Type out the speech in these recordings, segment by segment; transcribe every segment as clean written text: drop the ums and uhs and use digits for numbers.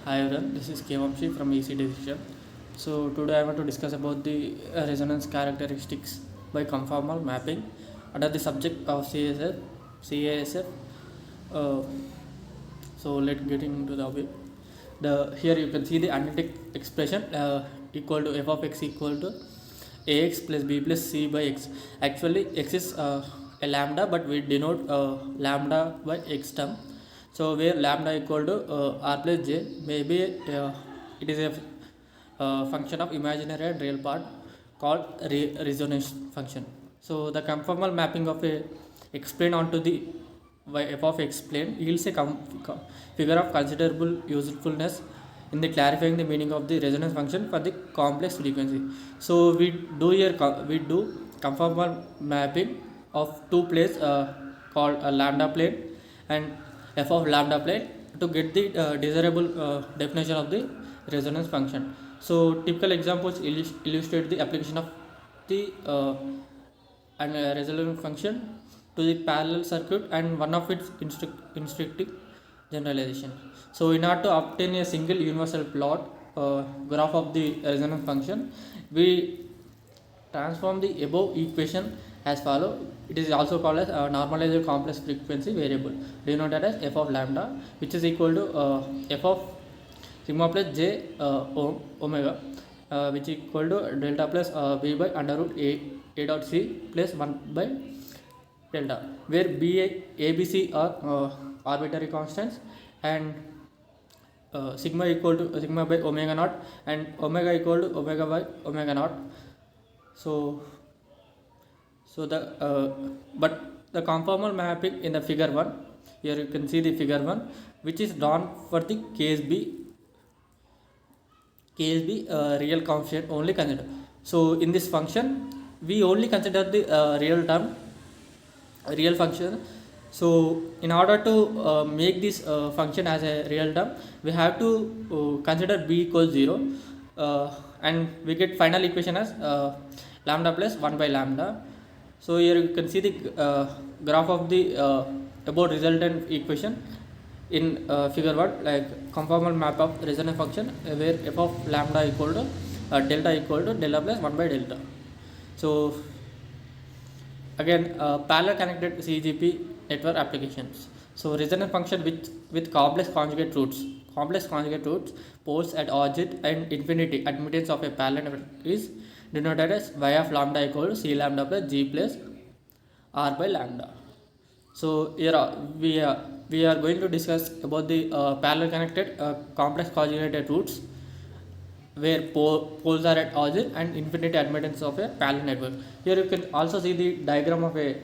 Hi everyone, this is Kevamshi from EC Decision. So today I want to discuss about the resonance characteristics by conformal mapping under the subject of CASF. Uh, so let's get into the topic. The here you can see the analytic expression equal to f of x equal to ax plus b plus c by x. Actually, x is a lambda, but we denote lambda by x term. So where lambda equal to r plus j, maybe it is a function of imaginary and real part called resonance function. So the conformal mapping of a explain onto the f of x plane yields a figure of considerable usefulness in the clarifying the meaning of the resonance function for the complex frequency. So we do conformal mapping of two planes called a lambda plane and f of lambda plane to get the desirable definition of the resonance function. So typical examples illustrate the application of the resonance function to the parallel circuit and one of its instructive generalization. So in order to obtain a single universal plot graph of the resonance function, we transform the above equation as follow. It is also called as normalized complex frequency variable denoted as f of lambda, which is equal to f of sigma plus j omega, which is equal to delta plus b by under root a dot c plus 1 by delta, where ABC are arbitrary constants and sigma equal to sigma by omega naught and omega equal to omega by omega naught. So the but the conformal mapping in the figure 1, here you can see the figure 1, which is drawn for the case b real coefficient only consider. So in this function we only consider the real function. So in order to make this function as a real term, we have to consider b equals 0, and we get final equation as lambda plus 1 by lambda. So here you can see the graph of the about resultant equation in figure 1, like conformal map of resonance function where f of lambda equal to delta equal to delta plus 1 by delta. So again, parallel connected CGP network applications. So resonance function with complex conjugate roots. Complex conjugate roots poles at origin and infinity admittance of a parallel network is denoted as y of lambda equal to c lambda plus g plus r by lambda. So here we are going to discuss about the parallel connected complex conjugated roots where poles are at origin and infinity admittance of a parallel network. Here you can also see the diagram of a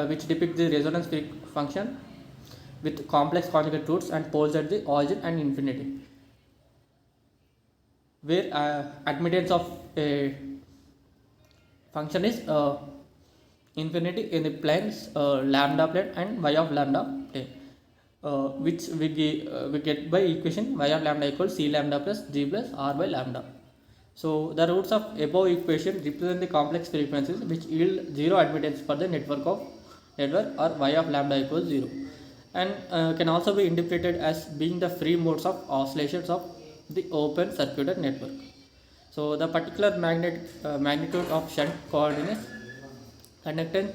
which depicts the resonance function with complex conjugate roots and poles at the origin and infinity, where admittance of a function is infinity in the planes lambda plane and y of lambda plane, which we get by equation y of lambda equals c lambda plus g plus r by lambda. So the roots of above equation represent the complex frequencies which yield zero admittance for the network or y of lambda equals 0, and can also be interpreted as being the free modes of oscillations of the open circuited network. So the particular magnitude of shunt coordinates conductance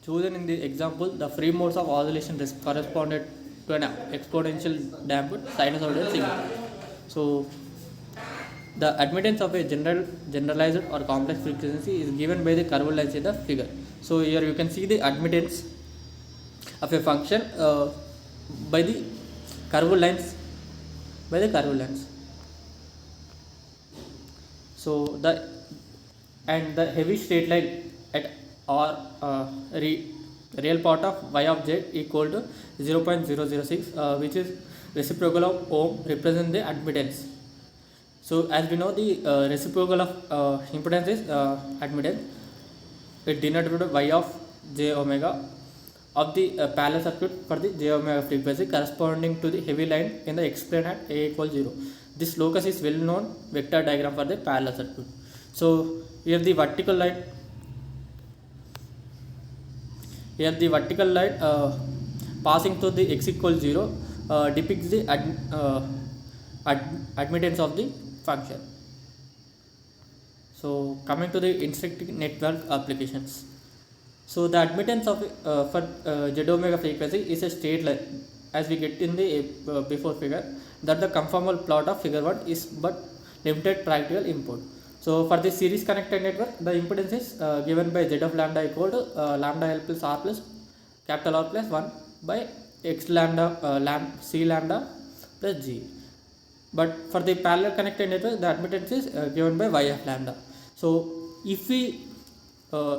chosen in the example, the free modes of oscillation corresponded to an exponential damped sinusoidal signal. So the admittance of a generalized or complex frequency is given by the curved lines in the figure. So here you can see the admittance of a function by the curved lines. So the heavy straight line at or real part of y of z equal to 0.006, which is reciprocal of ohm, represent the admittance. So as we know, the reciprocal of impedance is admittance. It denoted by y of j omega of the parallel circuit for the j omega frequency corresponding to the heavy line in the x plane at a equals 0. This locus is well known vector diagram for the parallel circuit. So here the vertical line passing to the x equals 0 depicts the admittance of the function. So coming to the instructive network applications. So the admittance of for z omega frequency is a state like, as we get in the before figure, that the conformal plot of figure 1 is but limited practical input. So for the series connected network, the impedance is given by z of lambda equal to lambda L plus R plus capital R plus 1 by x lambda c lambda plus g. But for the parallel connected network, the admittance is given by y of lambda. So if we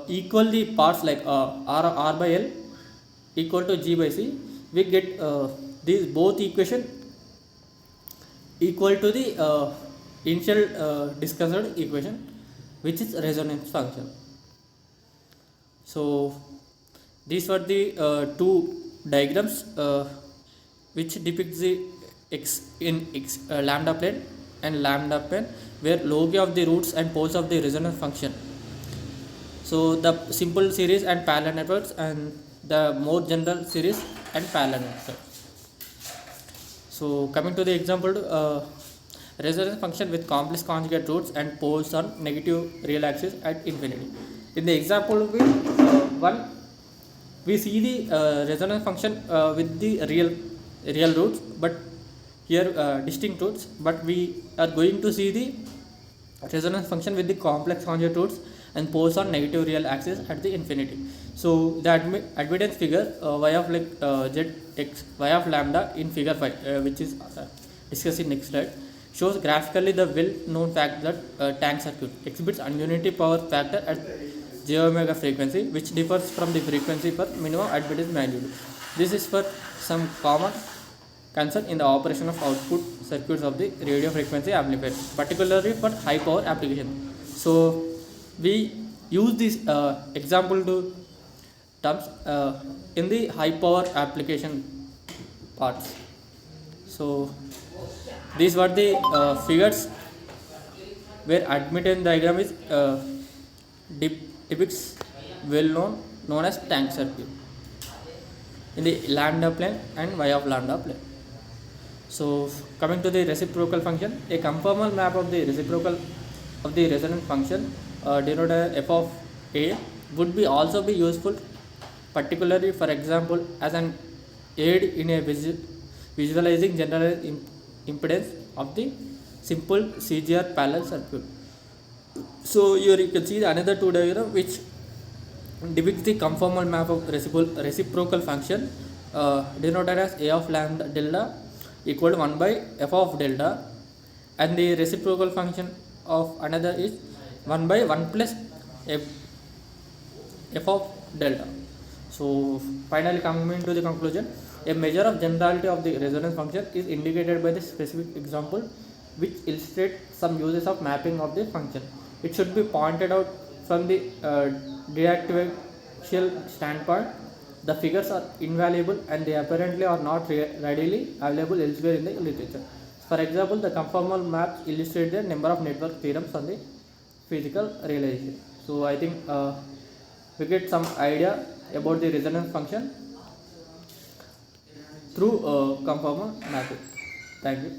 equal the parts like r by L equal to g by c, we get these both equation equal to the initial discussed equation, which is resonance function. So these were the two diagrams which depicts the x in lambda plane and lambda plane, where log of the roots and poles of the resonance function. So the simple series and parallel networks, and the more general series and parallel networks. So coming to the example, resonance function with complex conjugate roots and poles on negative real axis at infinity. In the example one, we see the resonance function with the real roots, but here distinct roots, but we are going to see the resonance function with the complex conjugate roots and poles on negative real axis at the infinity. So the admittance figure y of like z x y of lambda in figure 5, which is discussed in next slide, shows graphically the well known fact that tank circuit exhibits ununity power factor at j omega frequency, which differs from the frequency per minimum admittance magnitude. This is for some common concern in the operation of output circuits of the radio frequency amplifiers, particularly for high power application. So we use this example to terms in the high power application parts. So these were the figures where admittance diagram is depicts known as tank circuit in the lambda plane and y of lambda plane. So coming to the reciprocal function, a conformal map of the reciprocal of the resonance function denoted as f of a would be also be useful, particularly for example as an aid in a visualizing general impedance of the simple CGR parallel circuit. So here you can see another two diagram which depicts the conformal map of reciprocal function denoted as a of lambda delta equal to 1 by f of delta, and the reciprocal function of another is 1 by 1 plus f of delta. So finally coming to the conclusion, a measure of generality of the resonance function is indicated by the specific example which illustrates some uses of mapping of the function. It should be pointed out from the didactical standpoint, the figures are invaluable and they apparently are not readily available elsewhere in the literature. For example, the conformal maps illustrate the number of network theorems on the physical realization. So I think we get some idea about the resonance function through conformal mapping. Thank you.